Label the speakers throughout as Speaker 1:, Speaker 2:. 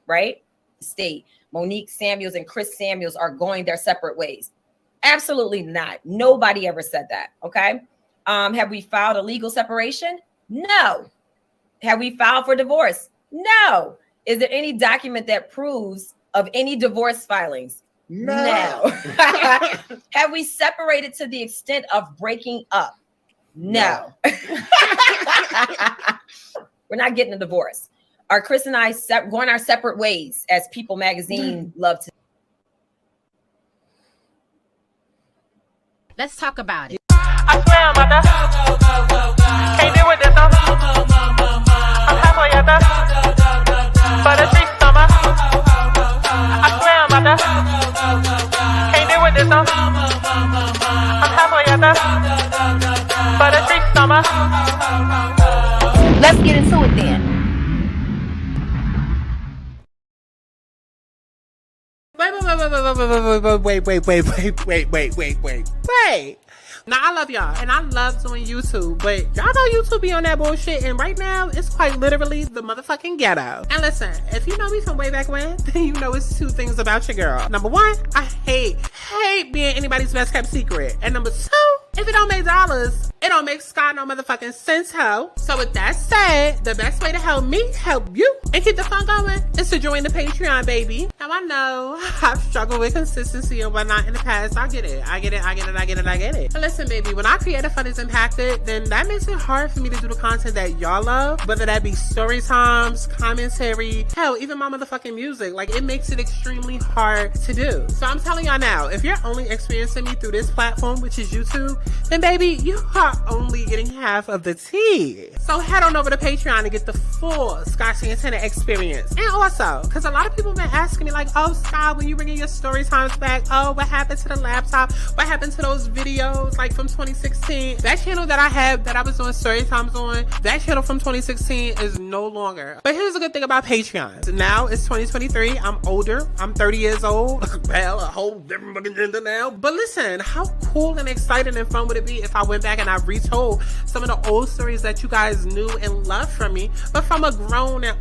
Speaker 1: right? State Monique Samuels and Chris Samuels are going their separate ways. Absolutely not. Nobody ever said that. Okay. Have we filed a legal separation? No. Have we filed for divorce? No. Is there any document that proves of any divorce filings? No. Have we separated to the extent of breaking up? No. We're not getting a divorce. Are Chris and I going our separate ways, as People Magazine love to?
Speaker 2: Let's talk about it.
Speaker 3: I swear I'm about to can't deal with this though. I'm halfway at the but a treat summer. I swear I'm about to can't deal with this though. I'm halfway at the but a treat summer.
Speaker 2: Let's get into it then.
Speaker 4: Wait. Now, I love y'all, and I love doing YouTube, but y'all know YouTube be on that bullshit, and right now, it's quite literally the motherfucking ghetto. And listen, if you know me from way back when, then you know it's two things about your girl. Number one, I hate being anybody's best kept secret. And number two, if it don't make dollars, it don't make Scott no motherfucking sense, ho. So with that said, the best way to help me help you and keep the fun going is to join the Patreon, baby. Now I know I've struggled with consistency and whatnot in the past. I get it. But listen, baby, when I create a Fun is Impacted, then that makes it hard for me to do the content that y'all love, whether that be story times, commentary, hell, even my motherfucking music. Like, it makes it extremely hard to do. So I'm telling y'all now, if you're only experiencing me through this platform, which is YouTube, then baby, you are only getting half of the tea. So head on over to Patreon to get the full Scott Santana experience. And also, because a lot of people have been asking me like, oh, Scott, when you bringing your story times back, oh, what happened to the laptop? What happened to those videos like from 2016? That channel that I have that I was doing story times on, that channel from 2016 is no longer. But here's the good thing about Patreon. So now it's 2023. I'm older. I'm 30 years old. Well, a whole different fucking gender now. But listen, how cool and exciting and fun would it be if I went back and I retold some of the old stories that you guys knew and loved from me, but from a grown and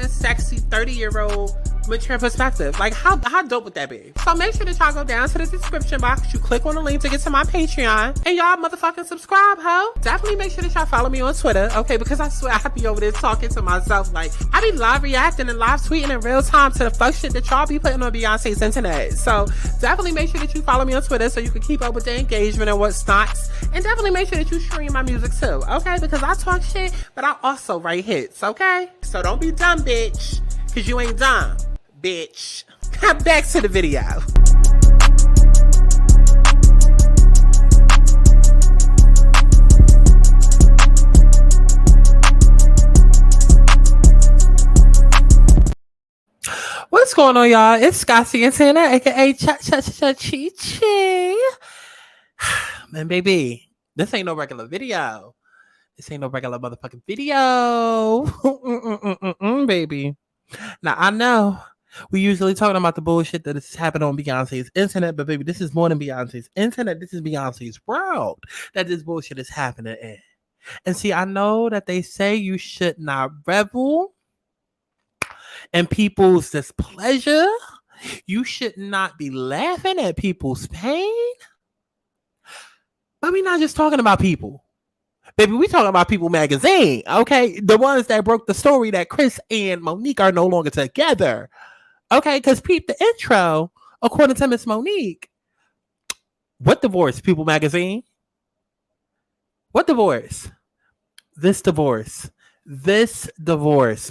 Speaker 4: sexy 30-year-old mature perspective? Like, how dope would that be? So make sure that y'all go down to the description box, you click on the link to get to my Patreon, and y'all motherfucking subscribe, ho. Definitely make sure that y'all follow me on Twitter, okay? Because I swear I be over there talking to myself. Like, I be live reacting and live tweeting in real time to the fuck shit that y'all be putting on Beyonce's internet. So definitely make sure that you follow me on Twitter so you can keep up with the engagement and what's not. And definitely make sure that you stream my music too, okay? Because I talk shit, but I also write hits, okay? So don't be dumb, bitch, because you ain't dumb, bitch. Back to the video. What's going on, y'all? It's Scott Santana, aka Chi. Man, baby, this ain't no regular video. This ain't no regular motherfucking video. Baby. Now, I know we usually talking about the bullshit that is happening on Beyonce's internet, but baby, this is more than Beyonce's internet. This is Beyonce's world that this bullshit is happening in. And see, I know that they say you should not revel in people's displeasure. You should not be laughing at people's pain. But we're not just talking about people. Baby, we talking about People Magazine, okay? The ones that broke the story that Chris and Monique are no longer together. Okay, because peep the intro, according to Miss Monique. What divorce, People Magazine? What divorce? This divorce,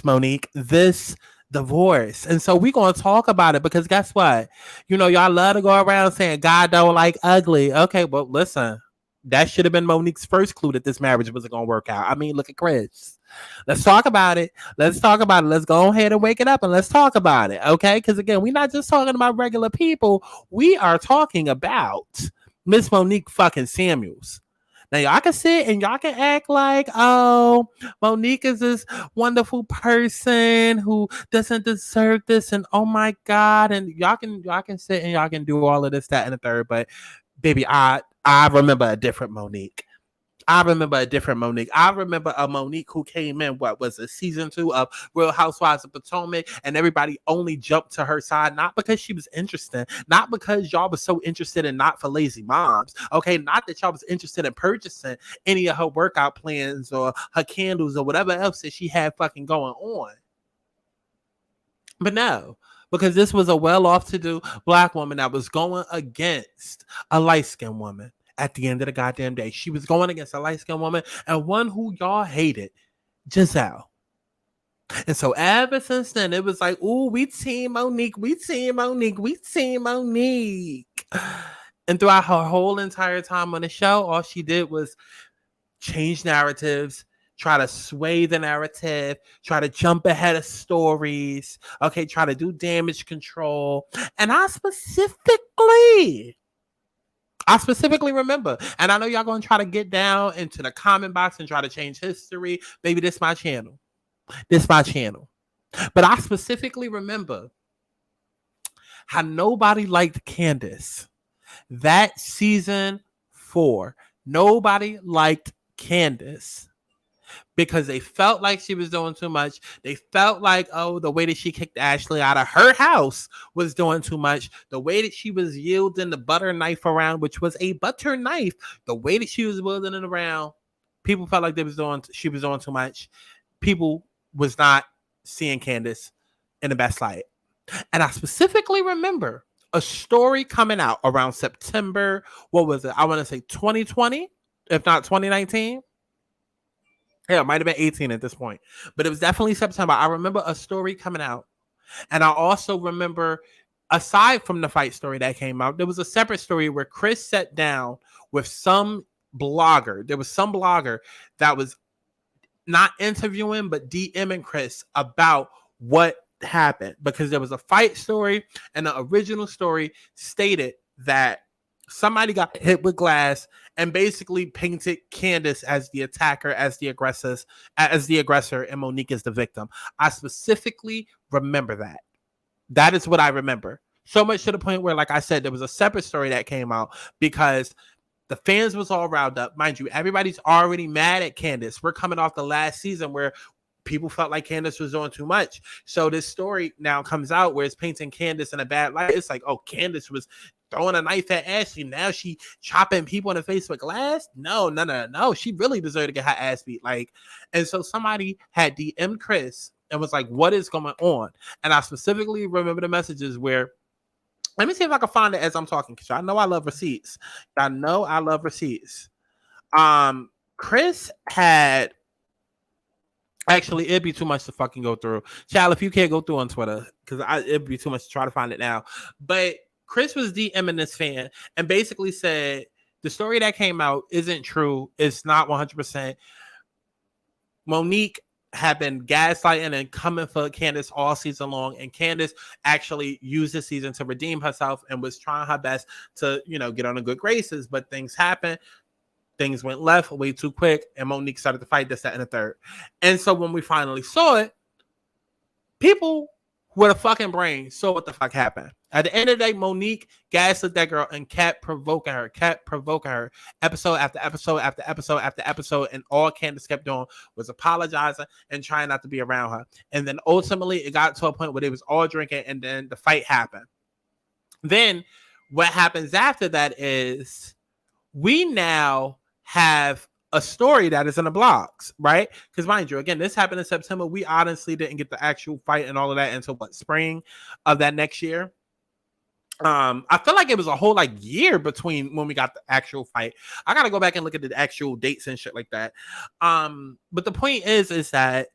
Speaker 4: Monique. This divorce. And so we're going to talk about it because guess what? You know, y'all love to go around saying God don't like ugly. Okay, well, listen. That should have been Monique's first clue that this marriage wasn't going to work out. I mean, look at Chris. Let's talk about it. Let's go ahead and wake it up and let's talk about it, okay? Because, again, we're not just talking about regular people. We are talking about Miss Monique fucking Samuels. Now, y'all can sit and y'all can act like, oh, Monique is this wonderful person who doesn't deserve this, and oh, my God. And y'all can sit and y'all can do all of this, that, and the third. But, baby, I remember a different Monique. I remember a different Monique. I remember a Monique who came in, what was it, season 2 of Real Housewives of Potomac, and everybody only jumped to her side, not because she was interesting, not because y'all was so interested in Not for Lazy Moms, okay, not that y'all was interested in purchasing any of her workout plans or her candles or whatever else that she had fucking going on. But no, because this was a well-off-to-do black woman that was going against a light-skinned woman. At the end of the goddamn day, she was going against a light-skinned woman and one who y'all hated, Giselle. And so ever since then, it was like, ooh, we team Monique, we team Monique, we team Monique. And throughout her whole entire time on the show, all she did was change narratives, try to sway the narrative, try to jump ahead of stories, okay, try to do damage control. And I specifically remember, and I know y'all gonna try to get down into the comment box and try to change history. Baby, this my channel. This my channel. But I specifically remember how nobody liked Candace. That season 4, nobody liked Candace because they felt like she was doing too much. They felt like, oh, the way that she kicked Ashley out of her house was doing too much. The way that she was yielding the butter knife around, which was a butter knife, the way that she was wielding it around, people felt like she was doing too much. People was not seeing Candace in the best light. And I specifically remember a story coming out around September, what was it? I want to say 2020, if not 2019. Yeah, it might have been 18 at this point, but it was definitely September. I remember a story coming out, and I also remember, aside from the fight story that came out, there was a separate story where Chris sat down with some blogger. There was some blogger that was not interviewing, but DMing Chris about what happened, because there was a fight story, and the original story stated that somebody got hit with glass and basically painted Candace as the attacker, as the aggressor, and Monique as the victim. I specifically remember that. That is what I remember. So much to the point where, like I said, there was a separate story that came out because the fans was all riled up. Mind you, everybody's already mad at Candace. We're coming off the last season where people felt like Candace was doing too much. So this story now comes out where it's painting Candace in a bad light. It's like, oh, Candace was throwing a knife at Ashley. Now she chopping people in the face with glass. No. She really deserved to get her ass beat. And so somebody had DM'd Chris and was like, what is going on? And I specifically remember the messages where, let me see if I can find it as I'm talking, because I know I love receipts. Chris had, actually, it'd be too much to fucking go through. Child, if you can't go through on Twitter, because it'd be too much to try to find it now. But Chris was DMing this fan and basically said, the story that came out isn't true. It's not 100%. Monique had been gaslighting and coming for Candace all season long, and Candace actually used this season to redeem herself and was trying her best to, get on the good graces, but things happened. Things went left way too quick, and Monique started to fight this, that, and the third. And so when we finally saw it, people with a fucking brain saw what the fuck happened. At the end of the day, Monique gaslit that girl and kept provoking her, episode after episode after episode after episode, and all Candace kept doing was apologizing and trying not to be around her. And then ultimately, it got to a point where they was all drinking, and then the fight happened. Then what happens after that is we now have a story that is in the blogs, right? Because mind you, again, this happened in September. We honestly didn't get the actual fight and all of that until spring of that next year. I feel like it was a whole year between when we got the actual fight. I gotta go back and look at the actual dates and shit like that. But the point is that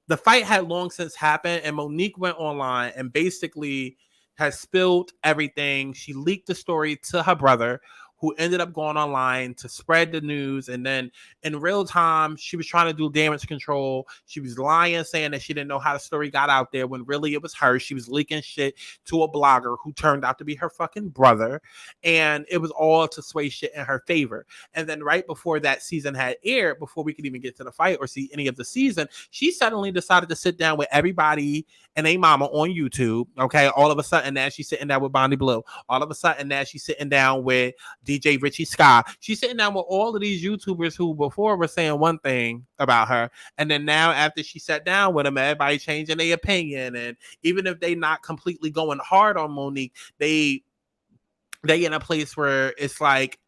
Speaker 4: the fight had long since happened, and Monique went online and basically has spilled everything. She leaked the story to her brother, who ended up going online to spread the news. And then in real time, she was trying to do damage control. She was lying, saying that she didn't know how the story got out there, when really it was her. She was leaking shit to a blogger who turned out to be her fucking brother. And it was all to sway shit in her favor. And then right before that season had aired, before we could even get to the fight or see any of the season, she suddenly decided to sit down with everybody and a mama on YouTube. Okay. All of a sudden now she's sitting down with Bonnie Blue. All of a sudden now she's sitting down with DJ Richie Sky. She's sitting down with all of these YouTubers who before were saying one thing about her, and then now after she sat down with them, everybody changing their opinion. And even if they not completely going hard on Monique, they in a place where it's like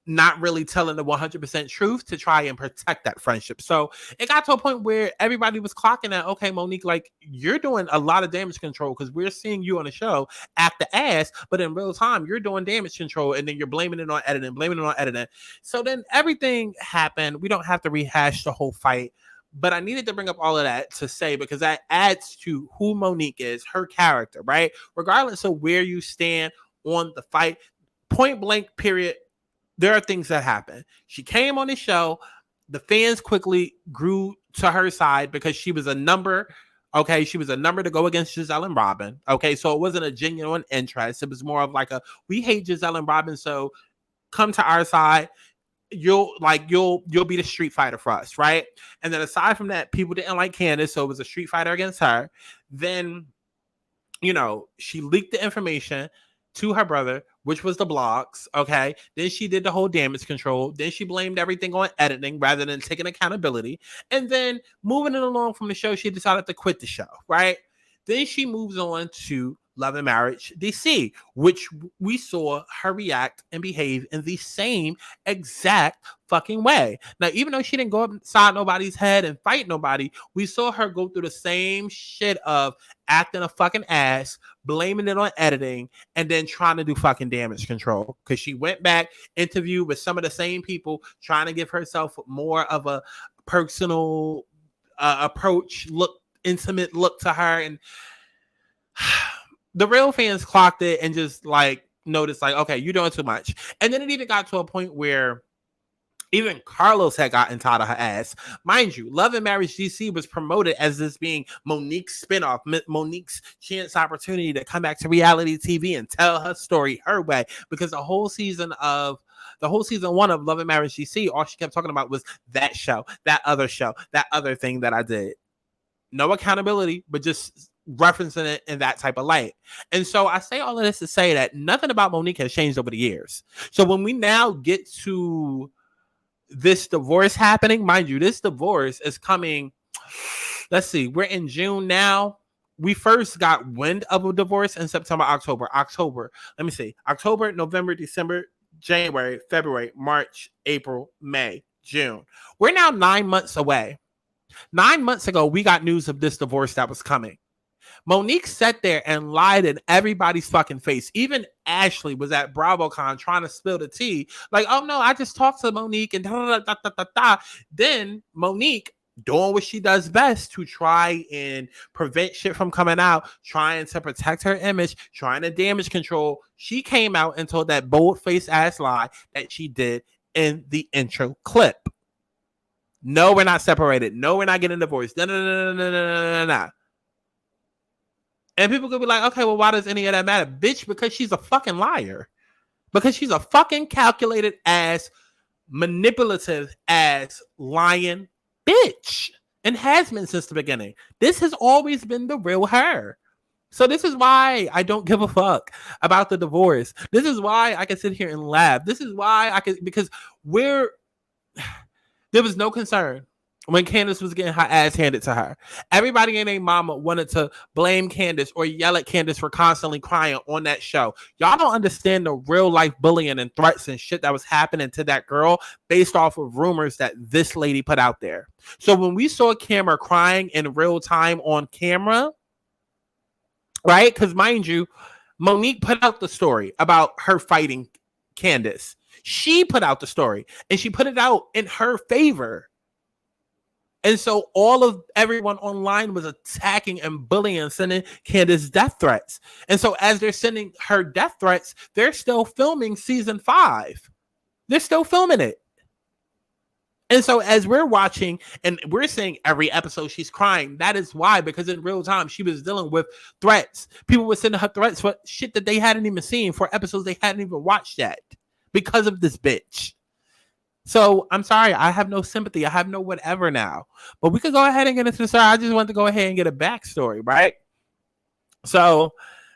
Speaker 4: not really telling the 100% truth to try and protect that friendship. So it got to a point where everybody was clocking that, okay, Monique, like you're doing a lot of damage control because we're seeing you on the show act the ass, but in real time, you're doing damage control and then you're blaming it on editing. So then everything happened. We don't have to rehash the whole fight, but I needed to bring up all of that to say, because that adds to who Monique is, her character, right? Regardless of where you stand on the fight, point blank period, there are things that happen. She came on the show. The fans quickly grew to her side because she was a number. Okay, she was a number to go against Giselle and Robin. Okay, so it wasn't a genuine interest. It was more of like a, we hate Giselle and Robin, so come to our side. You'll be the street fighter for us, right? And then aside from that, people didn't like Candace, so it was a street fighter against her. Then, she leaked the information to her brother, which was the blogs, okay? Then she did the whole damage control. Then she blamed everything on editing rather than taking accountability. And then moving it along from the show, she decided to quit the show, right? Then she moves on to Love and Marriage DC, which we saw her react and behave in the same exact fucking way. Now, even though she didn't go upside nobody's head and fight nobody, we saw her go through the same shit of acting a fucking ass, blaming it on editing, and then trying to do fucking damage control. Because she went back, interviewed with some of the same people, trying to give herself more of a personal approach, intimate look to her. And the real fans clocked it and just like noticed like, okay, you're doing too much. And then it even got to a point where even Carlos had gotten tired of her ass. Mind you, Love and Marriage DC was promoted as this being Monique's spinoff, Monique's chance opportunity to come back to reality TV and tell her story her way. Because the whole season 1 of Love and Marriage DC, all she kept talking about was that show, that other thing that I did. No accountability, but just referencing it in that type of light. And so I say all of this to say that nothing about Monique has changed over the years. So when we now get to this divorce happening, mind you, this divorce is coming, let's see, we're in June now. We first got wind of a divorce in September, October, let me see, October, November, December, January, February, March, April, May, June. We're now 9 months away. 9 months ago, we got news of this divorce that was coming. Monique sat there and lied in everybody's fucking face. Even Ashley was at BravoCon trying to spill the tea. Like, oh no, I just talked to Monique and da. Then Monique, doing what she does best to try and prevent shit from coming out, trying to protect her image, trying to damage control. She came out and told that bold-faced ass lie that she did in the intro clip. No, we're not separated. No, we're not getting divorced. No. And people could be like, okay, well, why does any of that matter? Bitch, because she's a fucking liar. Because she's a fucking calculated ass, manipulative ass, lying bitch. And has been since the beginning. This has always been the real her. So this is why I don't give a fuck about the divorce. This is why I can sit here and laugh. This is why because there was no concern when Candace was getting her ass handed to her. Everybody and their mama wanted to blame Candace or yell at Candace for constantly crying on that show. Y'all don't understand the real life bullying and threats and shit that was happening to that girl based off of rumors that this lady put out there. So when we saw Cameron crying in real time on camera, right? Because mind you, Monique put out the story about her fighting Candace. She put out the story and she put it out in her favor. And so everyone online was attacking and bullying and sending Candace death threats. And so as they're sending her death threats, they're still filming season 5. They're still filming it. And so as we're watching and we're seeing every episode she's crying, that is why, because in real time she was dealing with threats. People were sending her threats for shit that they hadn't even seen, for episodes they hadn't even watched yet because of this bitch. So I'm sorry, I have no sympathy. I have no whatever now. But we could go ahead and get into the story. I just want to go ahead and get a backstory, right? So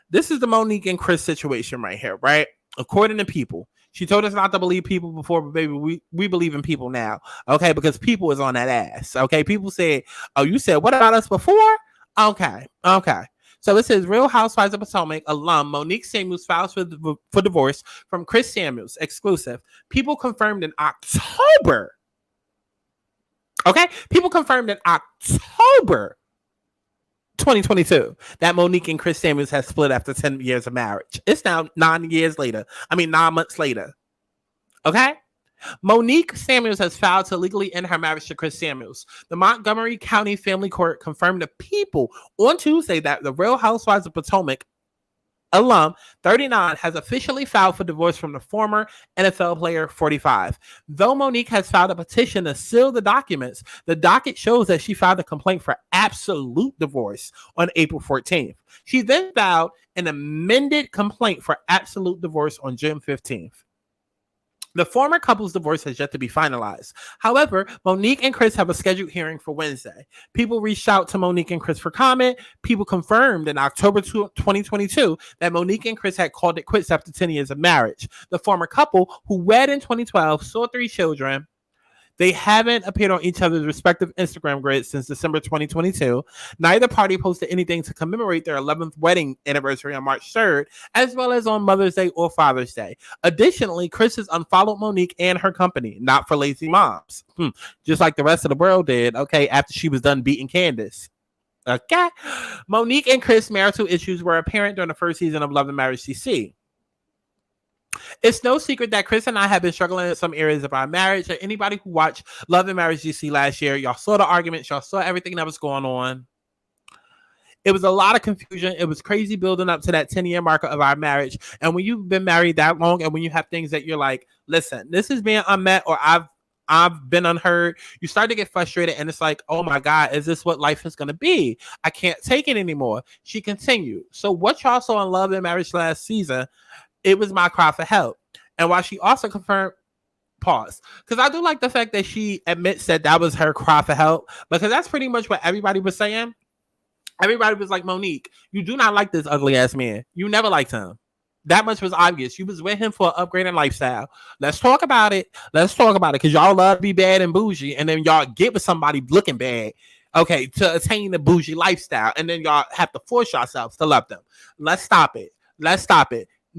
Speaker 4: this is the Monique and Chris situation right here, right? According to people, She told us not to believe people before, but baby, we believe in people now. Okay, because people is on that ass. Okay, people said, "Oh, you said what about us before?" Okay. So it says Real Housewives of Potomac alum Monique Samuels files for divorce from Chris Samuels. Exclusive. People confirmed in October. Okay, people confirmed in October 2022 that Monique and Chris Samuels have split after 10 years of marriage. It's now 9 months later. Okay? Monique Samuels has filed to legally end her marriage to Chris Samuels. The Montgomery County Family Court confirmed to People on Tuesday that the Real Housewives of Potomac alum 39 has officially filed for divorce from the former NFL player 45. Though Monique has filed a petition to seal the documents, the docket shows that she filed a complaint for absolute divorce on April 14th. She then filed an amended complaint for absolute divorce on June 15th. The former couple's divorce has yet to be finalized. However, Monique and Chris have a scheduled hearing for Wednesday. People reached out to Monique and Chris for comment. People confirmed in October 2022 that Monique and Chris had called it quits after 10 years of marriage. The former couple, who wed in 2012, saw 3 children. They haven't appeared on each other's respective Instagram grids since December 2022. Neither party posted anything to commemorate their 11th wedding anniversary on March 3rd, as well as on Mother's Day or Father's Day. Additionally, Chris has unfollowed Monique and her company, not for lazy moms, just like the rest of the world did, okay, after she was done beating Candace. Okay. Monique and Chris' marital issues were apparent during the first season of Love and Marriage DC. It's no secret that Chris and I have been struggling in some areas of our marriage. And anybody who watched Love and Marriage DC last year, y'all saw the arguments, y'all saw everything that was going on. It was a lot of confusion. It was crazy building up to that 10-year marker of our marriage. And when you've been married that long, and when you have things that you're like, listen, this is being unmet, or I've been unheard, you start to get frustrated, and it's like, oh my God, is this what life is going to be? I can't take it anymore. She continued. So what y'all saw in Love and Marriage last season, it was my cry for help. And while she also confirmed, pause, because I do like the fact that she admits that was her cry for help, because that's pretty much what everybody was saying. Everybody was like, Monique, you do not like this ugly ass man. You never liked him. That much was obvious. You was with him for an upgrading lifestyle. Let's talk about it. Because y'all love to be bad and bougie, and then y'all get with somebody looking bad, okay, to attain the bougie lifestyle, and then y'all have to force yourselves to love them. Let's stop it.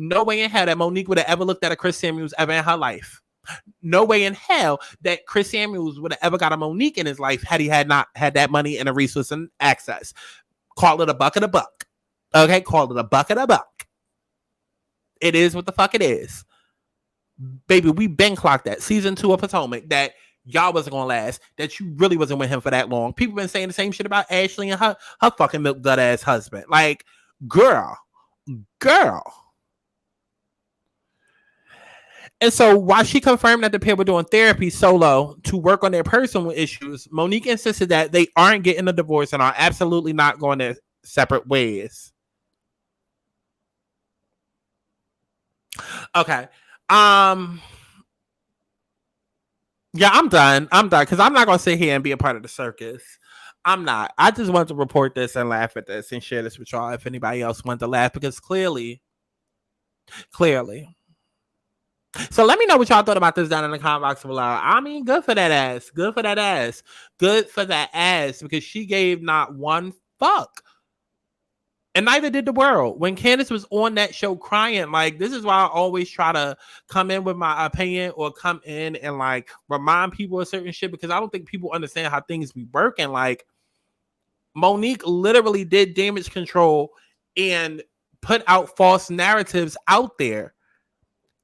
Speaker 4: No way in hell that Monique would have ever looked at a Chris Samuels ever in her life. No way in hell that Chris Samuels would have ever got a Monique in his life had he not had that money and the resource and access. Call it a buck of a buck. Okay, call it a buck of a buck. It is what the fuck it is. Baby, we been clocked that. Season 2 of Potomac, that y'all wasn't going to last, that you really wasn't with him for that long. People been saying the same shit about Ashley and her fucking milk dud ass husband. Like, girl. And so while she confirmed that the pair were doing therapy solo to work on their personal issues, Monique insisted that they aren't getting a divorce and are absolutely not going their separate ways. Okay. Yeah, I'm done because I'm not going to sit here and be a part of the circus. I'm not. I just wanted to report this and laugh at this and share this with y'all if anybody else wanted to laugh, because clearly. So let me know what y'all thought about this down in the comment box below. I mean, good for that ass. Because she gave not one fuck. And neither did the world. When Candace was on that show crying, like, this is why I always try to come in with my opinion or come in and like remind people of certain shit, because I don't think people understand how things be working. Like, Monique literally did damage control and put out false narratives out there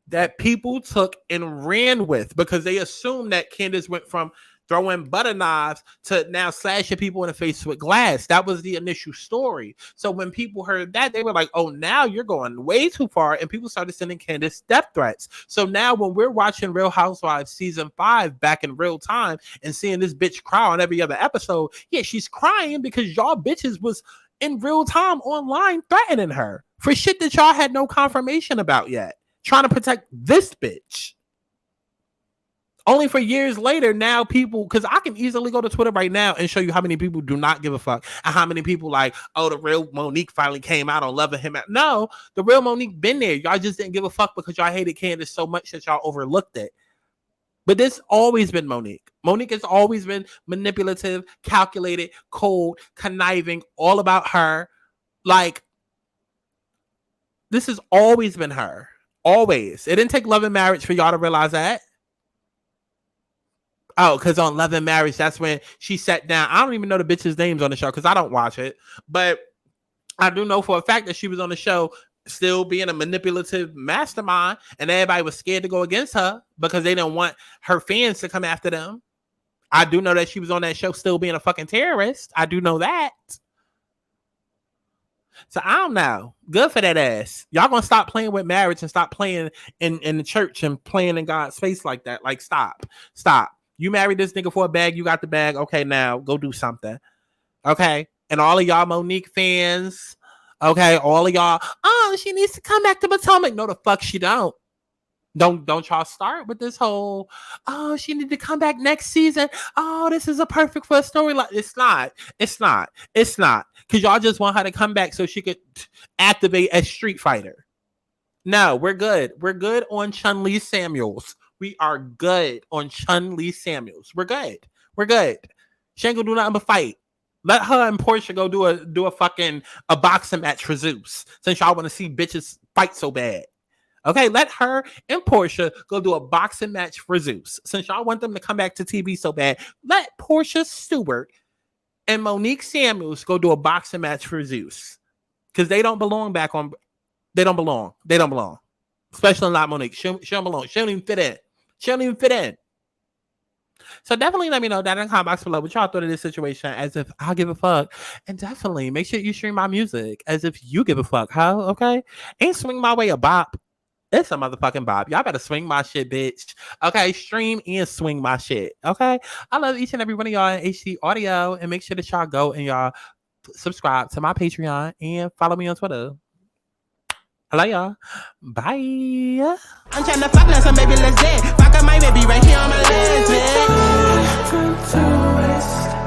Speaker 4: that people took and ran with, because they assumed that Candace went from throwing butter knives to now slashing people in the face with glass. That was the initial story. So when people heard that, they were like, oh, now you're going way too far. And people started sending Candace death threats. So now when we're watching Real Housewives season 5 back in real time and seeing this bitch cry on every other episode, yeah, she's crying because y'all bitches was in real time online threatening her for shit that y'all had no confirmation about yet. Trying to protect this bitch.
Speaker 5: Only for years later, now people, because I can easily go to Twitter right now and show you how many people do not give a fuck and how many people like, oh, the real Monique finally came out on Loving Him. No, the real Monique been there. Y'all just didn't give a fuck because y'all hated Candace so much that y'all overlooked it. But this always been Monique. Monique has always been manipulative, calculated, cold, conniving, all about her. Like, this has always been her. Always. It didn't take Love and Marriage for y'all to realize that. Oh, because on Love and Marriage, that's when she sat down. I don't even know the bitches' names on the show because I don't watch it. But I do know for a fact that she was on the show still being a manipulative mastermind, and everybody was scared to go against her because they didn't want her fans to come after them. I do know that she was on that show still being a fucking terrorist. I do know that. So I don't know. Good for that ass. Y'all gonna stop playing with marriage and stop playing in the church and playing in God's face like that. Like, stop. You married this nigga for a bag. You got the bag. Okay, now go do something. Okay. And all of y'all Monique fans. Okay. All of y'all. Oh, she needs to come back to Potomac. No, the fuck she don't. Don't y'all start with this whole, oh, she need to come back next season. Oh, this is a perfect for a storyline. It's not. Because y'all just want her to come back so she could activate as Street Fighter. No, we're good. We're good on Chun-Li Samuels. We are good on Chun-Li Samuels. We're good. She ain't gonna do nothing but fight. Let her and Portia go do a boxing match for Zeus. Since y'all want to see bitches fight so bad. Okay, let her and Portia go do a boxing match for Zeus. Since y'all want them to come back to TV so bad, let Portia Stewart and Monique Samuels go do a boxing match for Zeus. Because they don't belong back on. They don't belong. Especially not Monique. She don't belong. She don't even fit in. So definitely let me know down in the comment box below what y'all thought of this situation, as if I give a fuck. And definitely make sure you stream my music as if you give a fuck, huh? Okay? Ain't swing my way a bop. It's a motherfucking bop. Y'all better swing my shit, bitch. Okay? Stream and swing my shit. Okay? I love each and every one of y'all in HD audio. And make sure that y'all go and y'all subscribe to my Patreon and follow me on Twitter. I love y'all. Bye.
Speaker 3: I'm tryna fuck now, so baby, let's dance. Fuck up my baby right here on my legs, man.